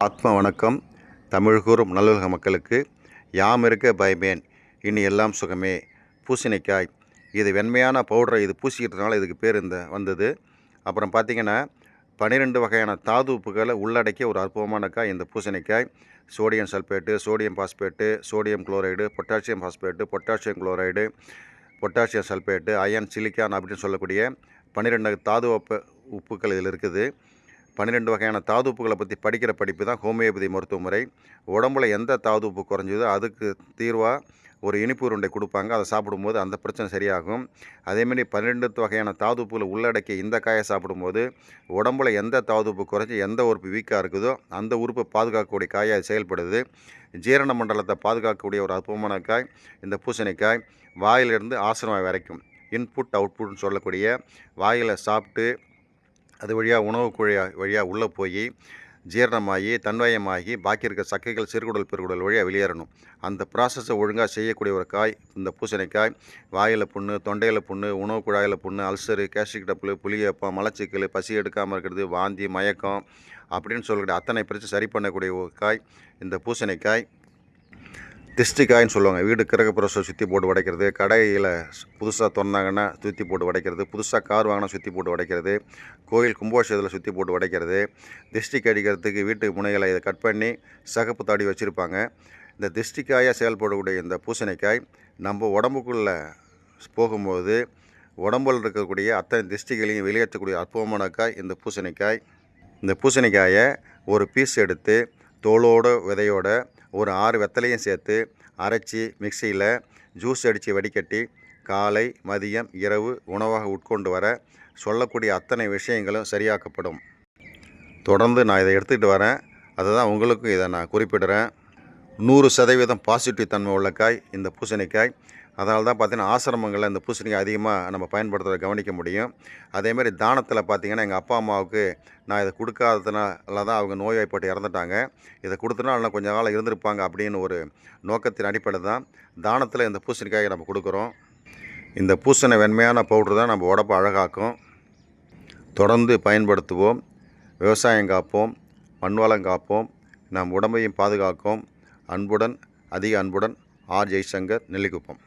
ஆத்ம வணக்கம். தமிழ் கூறும் நல்லுலக மக்களுக்கு யாம் இருக்க பயமேன், இனி எல்லாம் சுகமே. பூசணிக்காய் இது வெண்மையான பவுடரை இது பூசிக்கிறதுனால இதுக்கு பேர் இந்த வந்தது. அப்புறம் பார்த்திங்கன்னா 12 வகையான தாது உப்புகளை உள்ளடக்கிய ஒரு அற்புதமான காய் இந்த பூசணிக்காய். Sodium sulphate, sodium phosphate, sodium chloride, potassium phosphate, potassium chloride, potassium sulphate, iron, silicon அப்படின்னு சொல்லக்கூடிய 12 தாது உப்புக்கள் இதில் இருக்குது. 12 வகையான தாது உப்புகளை பற்றி படிக்கிற படிப்பு தான் ஹோமியோபதி மருத்துவ முறை. உடம்புல எந்த தாது உப்பு குறைஞ்சதோ அதுக்கு தீர்வாக ஒரு இனிப்பு உருண்டை கொடுப்பாங்க. அதை சாப்பிடும்போது அந்த பிரச்சனை சரியாகும். அதேமாதிரி 12 வகையான தாது உப்புகளை உள்ளடக்கிய இந்த காயை சாப்பிடும்போது உடம்புல எந்த தாது உப்பு குறைஞ்சி எந்த உறுப்பு வீக்காக இருக்குதோ அந்த உறுப்பை பாதுகாக்கக்கூடிய காயாக அது செயல்படுது. ஜீரண மண்டலத்தை பாதுகாக்கக்கூடிய ஒரு அற்புதமான காய் இந்த பூசணிக்காய். வாயிலிருந்து ஆசனவாய் வரைக்கும் இன்புட் அவுட்புட்னு சொல்லக்கூடிய வாயில் சாப்பிட்டு அது வழியாக உணவு குழாய் வழியாக உள்ளே போய் ஜீரணமாகி தன்வயமாகி பாக்கி இருக்க சக்கைகள் சிறுகுடல் பெருகுடல் வழியாக வெளியேறணும். அந்த ப்ராசஸை ஒழுங்காக செய்யக்கூடிய ஒரு காய் இந்த பூசணிக்காய். வாயில் புண்ணு, தொண்டையில் புண்ணு, உணவு குழாயில் புண்ணு, அல்சரு, கேஸ்ட்ரிக் டப்புள், புளியப்பம், மலச்சிக்கல், பசி எடுக்காமல் இருக்கிறது, வாந்தி, மயக்கம் அப்படின்னு சொல்லக்கூடிய அத்தனை பிரச்சனை சரி பண்ணக்கூடிய ஒரு காய் இந்த பூசணிக்காய். திஷ்டிக்காயின்னு சொல்லுவாங்க. வீடு கிரகப்புறத்தை சுற்றி போட்டு உடைக்கிறது, கடையில் புதுசாக திறந்தாங்கன்னா சுற்றி போட்டு உடைக்கிறது, புதுசாக கார் வாங்கினா சுற்றி போட்டு உடைக்கிறது, கோயில் கும்பாபிஷேகத்தில் சுற்றி போட்டு உடைக்கிறது, திஷ்டிக்கு அடிக்கிறதுக்கு வீட்டு முனைகளை இதை கட் பண்ணி சகப்பு தாடி வச்சுருப்பாங்க. இந்த திஷ்டிக்காயாக செயல்படக்கூடிய இந்த பூசணிக்காய் நம்ம உடம்புக்குள்ளே போகும்போது உடம்பில் இருக்கக்கூடிய அத்தனை திஷ்டிகளையும் வெளியேற்றக்கூடிய அற்புதமான காய் இந்த பூசணிக்காய். இந்த பூசணிக்காயை ஒரு பீஸ் எடுத்து தோலோடு விதையோட ஒரு 6 வெத்தலையும் சேர்த்து அரைச்சி மிக்சியில் ஜூஸ் அடித்து வடிகட்டி காலை, மதியம், இரவு உணவாக உட்கொண்டு வர சொல்லக்கூடிய அத்தனை விஷயங்களும் சரியாக்கப்படும். தொடர்ந்து நான் இதை எடுத்துக்கிட்டு வரேன். அதுதான் உங்களுக்கும் இதை நான் குறிப்பிடுறேன். 100% பாசிட்டிவ் தன்மை உள்ள காய் இந்த பூசணிக்காய். அதனால தான் பார்த்திங்கன்னா ஆசிரமங்களில் இந்த பூசணிக்காய் அதிகமாக நம்ம பயன்படுத்துகிறத கவனிக்க முடியும். அதேமாதிரி தானத்தில் பார்த்திங்கன்னா எங்கள் அப்பா அம்மாவுக்கு நான் இதை கொடுக்காததுனால தான் அவங்க நோய்வாய்ப்பட்டு இறந்துட்டாங்க. இதை கொடுத்தனால கொஞ்சம் காலம் இருந்திருப்பாங்க அப்படின்னு ஒரு நோக்கத்தின் அடிப்படையில் தான் தானத்தில் இந்த பூசணிக்காயை நம்ம கொடுக்குறோம். இந்த பூசணி வெண்மையான பவுட்ரு தான் நம்ம உடம்பை அழகாக்கும். தொடர்ந்து பயன்படுத்துவோம். விவசாயம் காப்போம், மண்வளம் காப்போம், நம் உடம்பையும் பாதுகாக்கும். அன்புடன், அதிக அன்புடன், ஆர். ஜெய்சங்கர், நெல்லிக்குப்பம்.